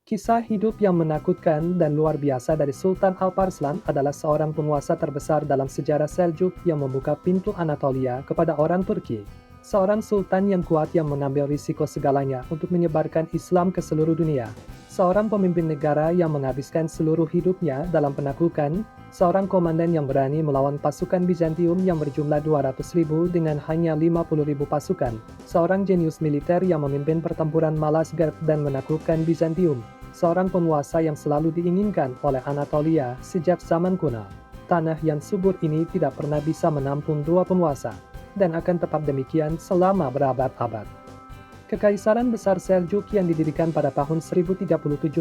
Kisah hidup yang menakutkan dan luar biasa dari Sultan Alparslan adalah seorang penguasa terbesar dalam sejarah Seljuk yang membuka pintu Anatolia kepada orang Turki. Seorang sultan yang kuat yang mengambil risiko segalanya untuk menyebarkan Islam ke seluruh dunia. Seorang pemimpin negara yang menghabiskan seluruh hidupnya dalam penaklukan, seorang komandan yang berani melawan pasukan Bizantium yang berjumlah 200.000 dengan hanya 50.000 pasukan, seorang jenius militer yang memimpin pertempuran Malazgirt dan menaklukkan Bizantium, seorang penguasa yang selalu diinginkan oleh Anatolia sejak zaman kuno. Tanah yang subur ini tidak pernah bisa menampung dua penguasa, dan akan tetap demikian selama berabad-abad. Kekaisaran Besar Seljuk yang didirikan pada tahun 1037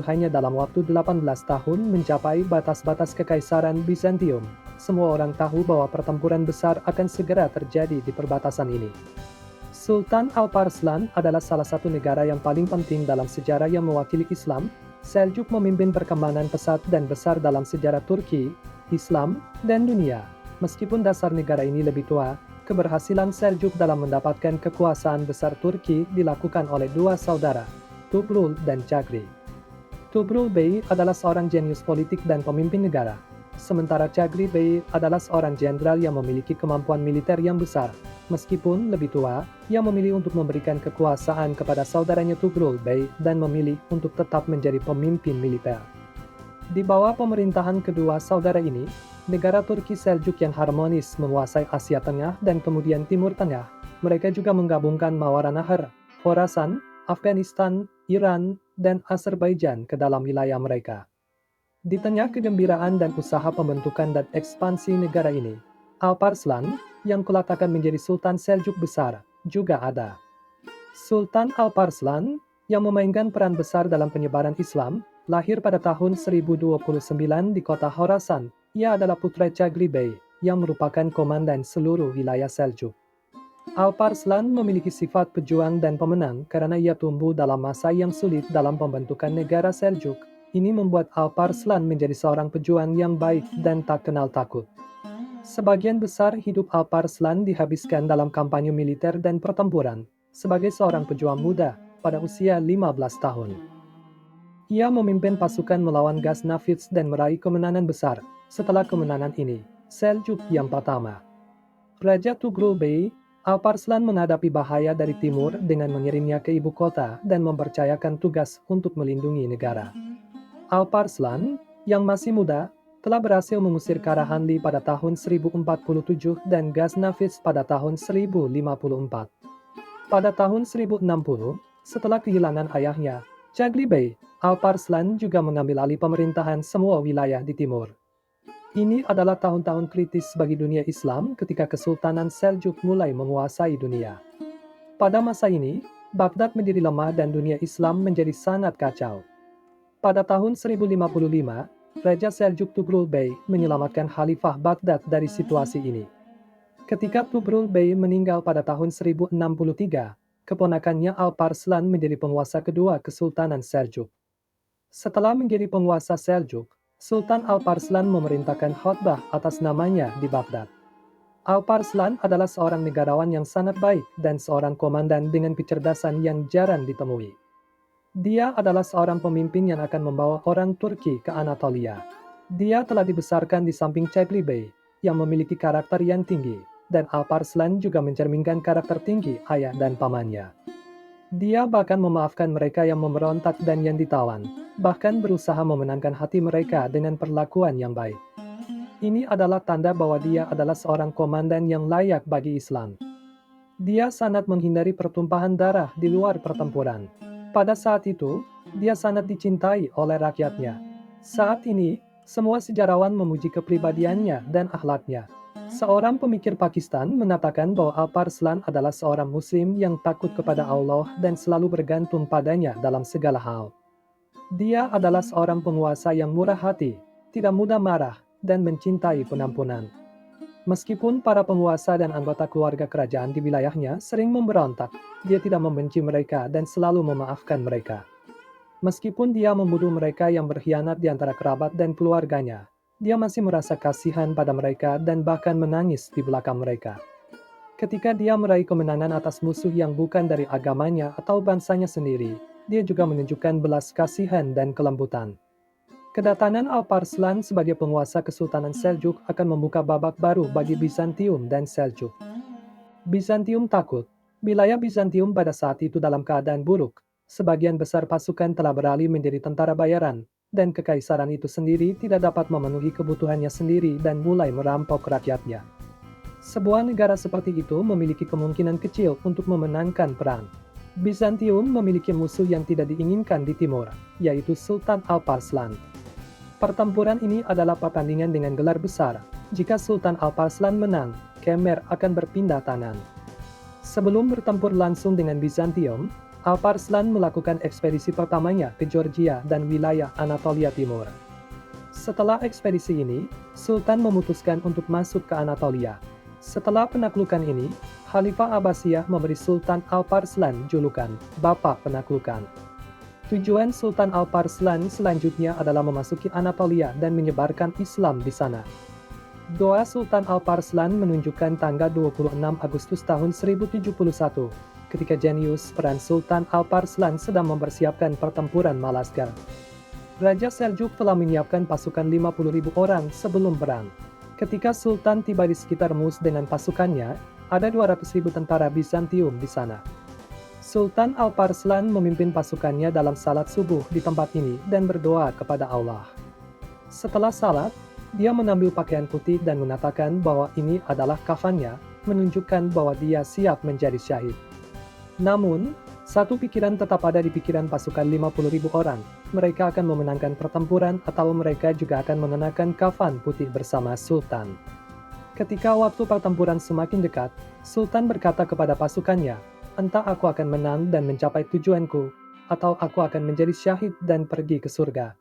hanya dalam waktu 18 tahun mencapai batas-batas Kekaisaran Bizantium. Semua orang tahu bahwa pertempuran besar akan segera terjadi di perbatasan ini. Sultan Alparslan adalah salah satu negara yang paling penting dalam sejarah yang mewakili Islam. Seljuk memimpin perkembangan pesat dan besar dalam sejarah Turki, Islam, dan dunia. Meskipun dasar negara ini lebih tua, keberhasilan Seljuk dalam mendapatkan kekuasaan besar Turki dilakukan oleh dua saudara, Tugrul dan Chagri. Tugrul Bey adalah seorang jenius politik dan pemimpin negara, sementara Chagri Bey adalah seorang jenderal yang memiliki kemampuan militer yang besar. Meskipun lebih tua, ia memilih untuk memberikan kekuasaan kepada saudaranya Tugrul Bey dan memilih untuk tetap menjadi pemimpin militer. Di bawah pemerintahan kedua saudara ini, negara Turki Seljuk yang harmonis menguasai Asia Tengah dan kemudian Timur Tengah. Mereka juga menggabungkan Mawaranahar, Khorasan, Afghanistan, Iran, dan Azerbaijan ke dalam wilayah mereka. Di tengah kegembiraan dan usaha pembentukan dan ekspansi negara ini, Alparslan, yang kelak akan menjadi Sultan Seljuk besar, juga ada. Sultan Alparslan, yang memainkan peran besar dalam penyebaran Islam, lahir pada tahun 1029 di kota Khorasan. Ia adalah putra Chagri Bey, yang merupakan komandan seluruh wilayah Seljuk. Alparslan memiliki sifat pejuang dan pemenang karena ia tumbuh dalam masa yang sulit dalam pembentukan negara Seljuk. Ini membuat Alparslan menjadi seorang pejuang yang baik dan tak kenal takut. Sebagian besar hidup Alparslan dihabiskan dalam kampanye militer dan pertempuran. Sebagai seorang pejuang muda, pada usia 15 tahun, ia memimpin pasukan melawan Ghaznavids dan meraih kemenangan besar. Setelah kemenangan ini, Seljuk yang pertama, Raja Tugrul Bey, Alparslan menghadapi bahaya dari timur dengan mengirimnya ke ibu kota dan mempercayakan tugas untuk melindungi negara. Alparslan, yang masih muda, telah berhasil mengusir Karahanli pada tahun 1047 dan Ghaznavids pada tahun 1054. Pada tahun 1060, setelah kehilangan ayahnya, Chagri Bey, Alparslan juga mengambil alih pemerintahan semua wilayah di timur. Ini adalah tahun-tahun kritis bagi dunia Islam ketika Kesultanan Seljuk mulai menguasai dunia. Pada masa ini, Baghdad menjadi lemah dan dunia Islam menjadi sangat kacau. Pada tahun 1055, Raja Seljuk Tugrul Bey menyelamatkan Khalifah Baghdad dari situasi ini. Ketika Tugrul Bey meninggal pada tahun 1063, keponakannya Alparslan menjadi penguasa kedua Kesultanan Seljuk. Setelah menjadi penguasa Seljuk, Sultan Alparslan memerintahkan khotbah atas namanya di Baghdad. Alparslan adalah seorang negarawan yang sangat baik dan seorang komandan dengan kecerdasan yang jarang ditemui. Dia adalah seorang pemimpin yang akan membawa orang Turki ke Anatolia. Dia telah dibesarkan di samping Chagri Bey, yang memiliki karakter yang tinggi, dan Alparslan juga mencerminkan karakter tinggi ayah dan pamannya. Dia bahkan memaafkan mereka yang memberontak dan yang ditawan, bahkan berusaha memenangkan hati mereka dengan perlakuan yang baik. Ini adalah tanda bahwa dia adalah seorang komandan yang layak bagi Islam. Dia sangat menghindari pertumpahan darah di luar pertempuran. Pada saat itu, dia sangat dicintai oleh rakyatnya. Saat ini, semua sejarawan memuji kepribadiannya dan akhlaknya. Seorang pemikir Pakistan mengatakan bahwa Alparslan adalah seorang muslim yang takut kepada Allah dan selalu bergantung padanya dalam segala hal. Dia adalah seorang penguasa yang murah hati, tidak mudah marah, dan mencintai penampunan. Meskipun para penguasa dan anggota keluarga kerajaan di wilayahnya sering memberontak, dia tidak membenci mereka dan selalu memaafkan mereka. Meskipun dia membunuh mereka yang berkhianat di antara kerabat dan keluarganya, dia masih merasa kasihan pada mereka dan bahkan menangis di belakang mereka. Ketika dia meraih kemenangan atas musuh yang bukan dari agamanya atau bangsanya sendiri, dia juga menunjukkan belas kasihan dan kelembutan. Kedatangan Alparslan sebagai penguasa Kesultanan Seljuk akan membuka babak baru bagi Bizantium dan Seljuk. Bizantium takut. Wilayah Bizantium pada saat itu dalam keadaan buruk. Sebagian besar pasukan telah beralih menjadi tentara bayaran, dan kekaisaran itu sendiri tidak dapat memenuhi kebutuhannya sendiri dan mulai merampok rakyatnya. Sebuah negara seperti itu memiliki kemungkinan kecil untuk memenangkan perang. Bizantium memiliki musuh yang tidak diinginkan di timur, yaitu Sultan Alparslan. Pertempuran ini adalah pertandingan dengan gelar besar. Jika Sultan Alparslan menang, Khmer akan berpindah tangan. Sebelum bertempur langsung dengan Bizantium, Alparslan melakukan ekspedisi pertamanya ke Georgia dan wilayah Anatolia Timur. Setelah ekspedisi ini, Sultan memutuskan untuk masuk ke Anatolia. Setelah penaklukan ini, Khalifah Abbasiyah memberi Sultan Alparslan julukan Bapak Penaklukan. Tujuan Sultan Alparslan selanjutnya adalah memasuki Anatolia dan menyebarkan Islam di sana. Doa Sultan Alparslan menunjukkan tanggal 26 Agustus tahun 1071, ketika jenius peran Sultan Alparslan sedang mempersiapkan pertempuran Malazgirt. Raja Seljuk telah menyiapkan pasukan 50.000 orang sebelum perang. Ketika Sultan tiba di sekitar Mus dengan pasukannya, ada 200.000 tentara Bizantium di sana. Sultan Alparslan memimpin pasukannya dalam salat subuh di tempat ini dan berdoa kepada Allah. Setelah salat, dia mengambil pakaian putih dan mengatakan bahwa ini adalah kafannya, menunjukkan bahwa dia siap menjadi syahid. Namun, satu pikiran tetap ada di pikiran pasukan 50.000 orang. Mereka akan memenangkan pertempuran atau mereka juga akan mengenakan kafan putih bersama Sultan. Ketika waktu pertempuran semakin dekat, Sultan berkata kepada pasukannya, "Entah aku akan menang dan mencapai tujuanku, atau aku akan menjadi syahid dan pergi ke surga.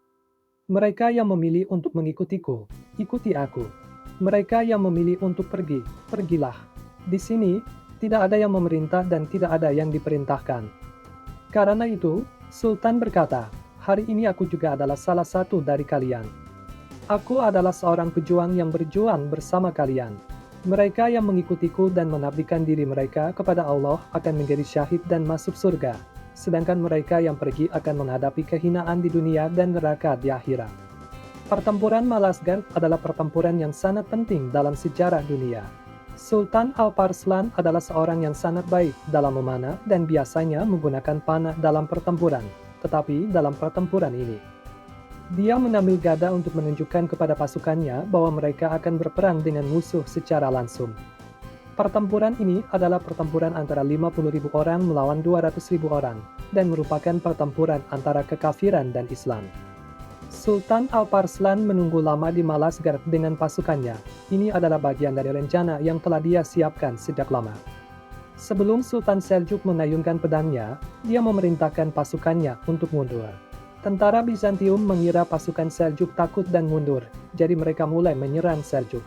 Mereka yang memilih untuk mengikutiku, ikuti aku. Mereka yang memilih untuk pergi, pergilah." Di sini, tidak ada yang memerintah dan tidak ada yang diperintahkan. Karena itu, Sultan berkata, "Hari ini aku juga adalah salah satu dari kalian. Aku adalah seorang pejuang yang berjuang bersama kalian. Mereka yang mengikutiku dan mengabdikan diri mereka kepada Allah akan menjadi syahid dan masuk surga, sedangkan mereka yang pergi akan menghadapi kehinaan di dunia dan neraka di akhirat." Pertempuran Malazgirt adalah pertempuran yang sangat penting dalam sejarah dunia. Sultan Alparslan adalah seorang yang sangat baik dalam memanah dan biasanya menggunakan panah dalam pertempuran, tetapi dalam pertempuran ini, dia mengambil gada untuk menunjukkan kepada pasukannya bahwa mereka akan berperang dengan musuh secara langsung. Pertempuran ini adalah pertempuran antara 50.000 orang melawan 200.000 orang, dan merupakan pertempuran antara kekafiran dan Islam. Sultan Alparslan menunggu lama di Malazgirt dengan pasukannya. Ini adalah bagian dari rencana yang telah dia siapkan sejak lama. Sebelum Sultan Seljuk mengayunkan pedangnya, dia memerintahkan pasukannya untuk mundur. Tentara Bizantium mengira pasukan Seljuk takut dan mundur, jadi mereka mulai menyerang Seljuk.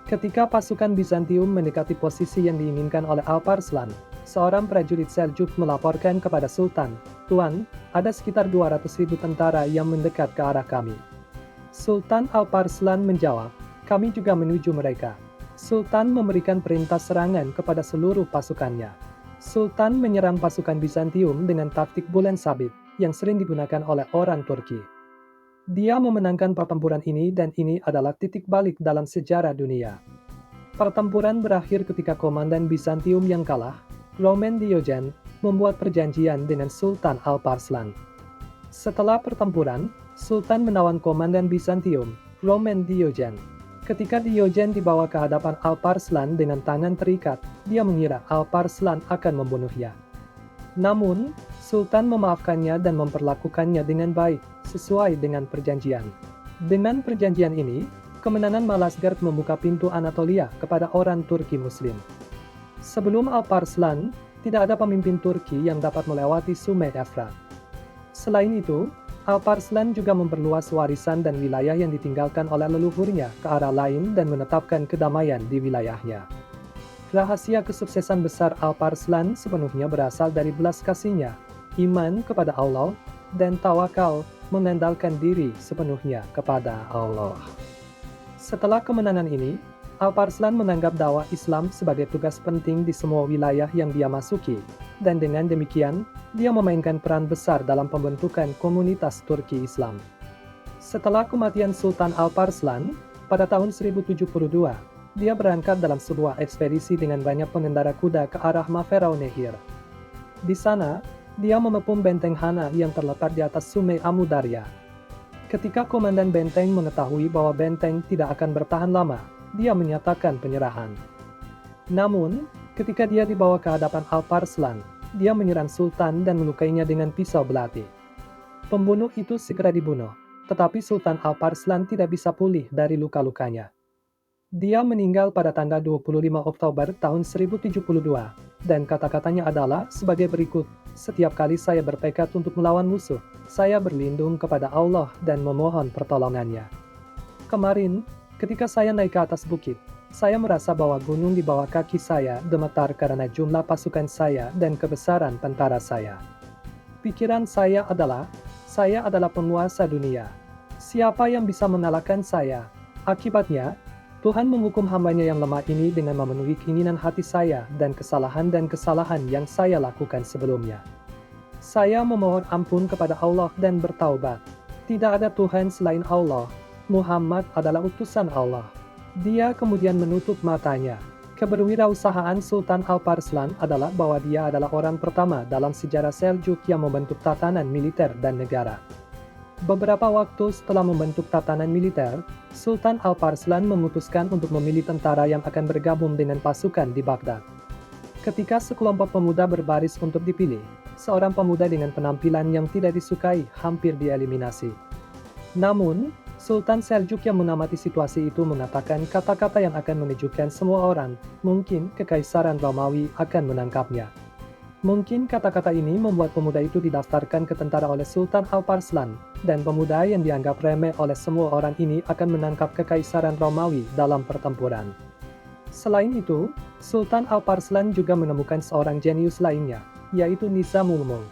Ketika pasukan Bizantium mendekati posisi yang diinginkan oleh Alparslan, seorang prajurit Seljuk melaporkan kepada Sultan, "Tuan, ada sekitar 200.000 tentara yang mendekat ke arah kami." Sultan Alparslan menjawab, "Kami juga menuju mereka." Sultan memberikan perintah serangan kepada seluruh pasukannya. Sultan menyerang pasukan Bizantium dengan taktik bulan sabit, yang sering digunakan oleh orang Turki. Dia memenangkan pertempuran ini dan ini adalah titik balik dalam sejarah dunia. Pertempuran berakhir ketika komandan Bizantium yang kalah, Roman Diogen, membuat perjanjian dengan Sultan Alparslan. Setelah pertempuran, Sultan menawan komandan Bizantium, Roman Diogen. Ketika Diogen dibawa ke hadapan Alparslan dengan tangan terikat, dia mengira Alparslan akan membunuhnya. Namun, Sultan memaafkannya dan memperlakukannya dengan baik, sesuai dengan perjanjian. Dengan perjanjian ini, kemenangan Malazgirt membuka pintu Anatolia kepada orang Turki Muslim. Sebelum Alparslan, tidak ada pemimpin Turki yang dapat melewati Sungai Efrat. Selain itu, Alparslan juga memperluas warisan dan wilayah yang ditinggalkan oleh leluhurnya ke arah lain dan menetapkan kedamaian di wilayahnya. Rahasia kesuksesan besar Alparslan sepenuhnya berasal dari belas kasihnya, iman kepada Allah, dan tawakal, mengandalkan diri sepenuhnya kepada Allah. Setelah kemenangan ini, Alparslan menganggap dakwah Islam sebagai tugas penting di semua wilayah yang dia masuki, dan dengan demikian, dia memainkan peran besar dalam pembentukan komunitas Turki Islam. Setelah kematian Sultan Alparslan, pada tahun 1072, dia berangkat dalam sebuah ekspedisi dengan banyak pengendara kuda ke arah Maverau Nehir. Di sana, dia memepung benteng Hana yang terletak di atas Sungai Amudarya. Ketika komandan benteng mengetahui bahwa benteng tidak akan bertahan lama, dia menyatakan penyerahan. Namun, ketika dia dibawa ke hadapan Alparslan, dia menyerang Sultan dan melukainya dengan pisau belati. Pembunuh itu segera dibunuh, tetapi Sultan Alparslan tidak bisa pulih dari luka-lukanya. Dia meninggal pada tanggal 25 Oktober tahun 1072, dan kata-katanya adalah sebagai berikut, "Setiap kali saya bertekad untuk melawan musuh, saya berlindung kepada Allah dan memohon pertolongannya. Kemarin, ketika saya naik ke atas bukit, saya merasa bahwa gunung di bawah kaki saya gemetar karena jumlah pasukan saya dan kebesaran tentara saya. Pikiran saya adalah penguasa dunia. Siapa yang bisa mengalahkan saya? Akibatnya, Tuhan menghukum hamba-Nya yang lemah ini dengan memenuhi keinginan hati saya dan kesalahan yang saya lakukan sebelumnya. Saya memohon ampun kepada Allah dan bertaubat. Tidak ada Tuhan selain Allah. Muhammad adalah utusan Allah." Dia kemudian menutup matanya. Keberwirausahaan Sultan Alparslan adalah bahwa dia adalah orang pertama dalam sejarah Seljuk yang membentuk tatanan militer dan negara. Beberapa waktu setelah membentuk tatanan militer, Sultan Alparslan memutuskan untuk memilih tentara yang akan bergabung dengan pasukan di Baghdad. Ketika sekelompok pemuda berbaris untuk dipilih, seorang pemuda dengan penampilan yang tidak disukai hampir dieliminasi. Namun, Sultan Seljuk yang mengamati situasi itu mengatakan kata-kata yang akan menunjukkan semua orang, mungkin Kekaisaran Romawi akan menangkapnya. Mungkin kata-kata ini membuat pemuda itu didaftarkan ke tentara oleh Sultan Alparslan, dan pemuda yang dianggap remeh oleh semua orang ini akan menangkap Kekaisaran Romawi dalam pertempuran. Selain itu, Sultan Alparslan juga menemukan seorang jenius lainnya, yaitu Nizamul Mulk.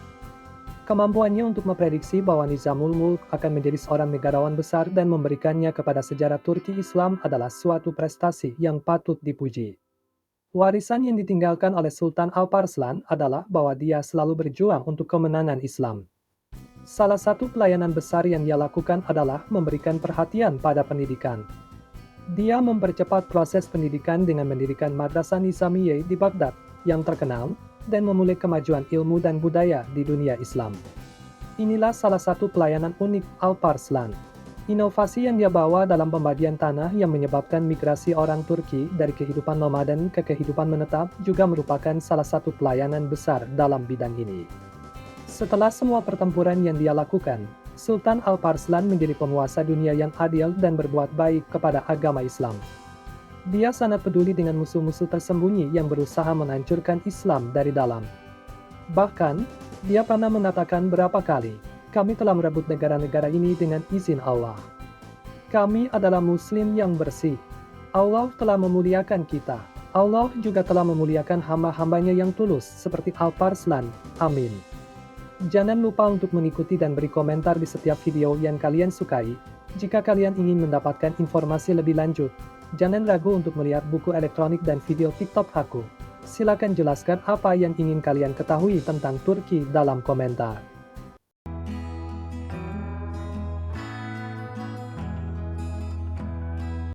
Kemampuannya untuk memprediksi bahwa Nizamul Mulk akan menjadi seorang negarawan besar dan memberikannya kepada sejarah Turki Islam adalah suatu prestasi yang patut dipuji. Warisan yang ditinggalkan oleh Sultan Alparslan adalah bahwa dia selalu berjuang untuk kemenangan Islam. Salah satu pelayanan besar yang dia lakukan adalah memberikan perhatian pada pendidikan. Dia mempercepat proses pendidikan dengan mendirikan Madrasah Nizamiyah di Baghdad yang terkenal, dan memulai kemajuan ilmu dan budaya di dunia Islam. Inilah salah satu pelayanan unik Alparslan. Inovasi yang dia bawa dalam pembagian tanah yang menyebabkan migrasi orang Turki dari kehidupan nomaden ke kehidupan menetap juga merupakan salah satu pelayanan besar dalam bidang ini. Setelah semua pertempuran yang dia lakukan, Sultan Alparslan menjadi penguasa dunia yang adil dan berbuat baik kepada agama Islam. Dia sangat peduli dengan musuh-musuh tersembunyi yang berusaha menghancurkan Islam dari dalam. Bahkan, dia pernah mengatakan berapa kali, "Kami telah merebut negara-negara ini dengan izin Allah. Kami adalah Muslim yang bersih. Allah telah memuliakan kita. Allah juga telah memuliakan hamba-hambanya yang tulus seperti Alparslan. Amin." Jangan lupa untuk mengikuti dan beri komentar di setiap video yang kalian sukai. Jika kalian ingin mendapatkan informasi lebih lanjut, jangan ragu untuk melihat buku elektronik dan video TikTok aku. Silakan jelaskan apa yang ingin kalian ketahui tentang Turki dalam komentar.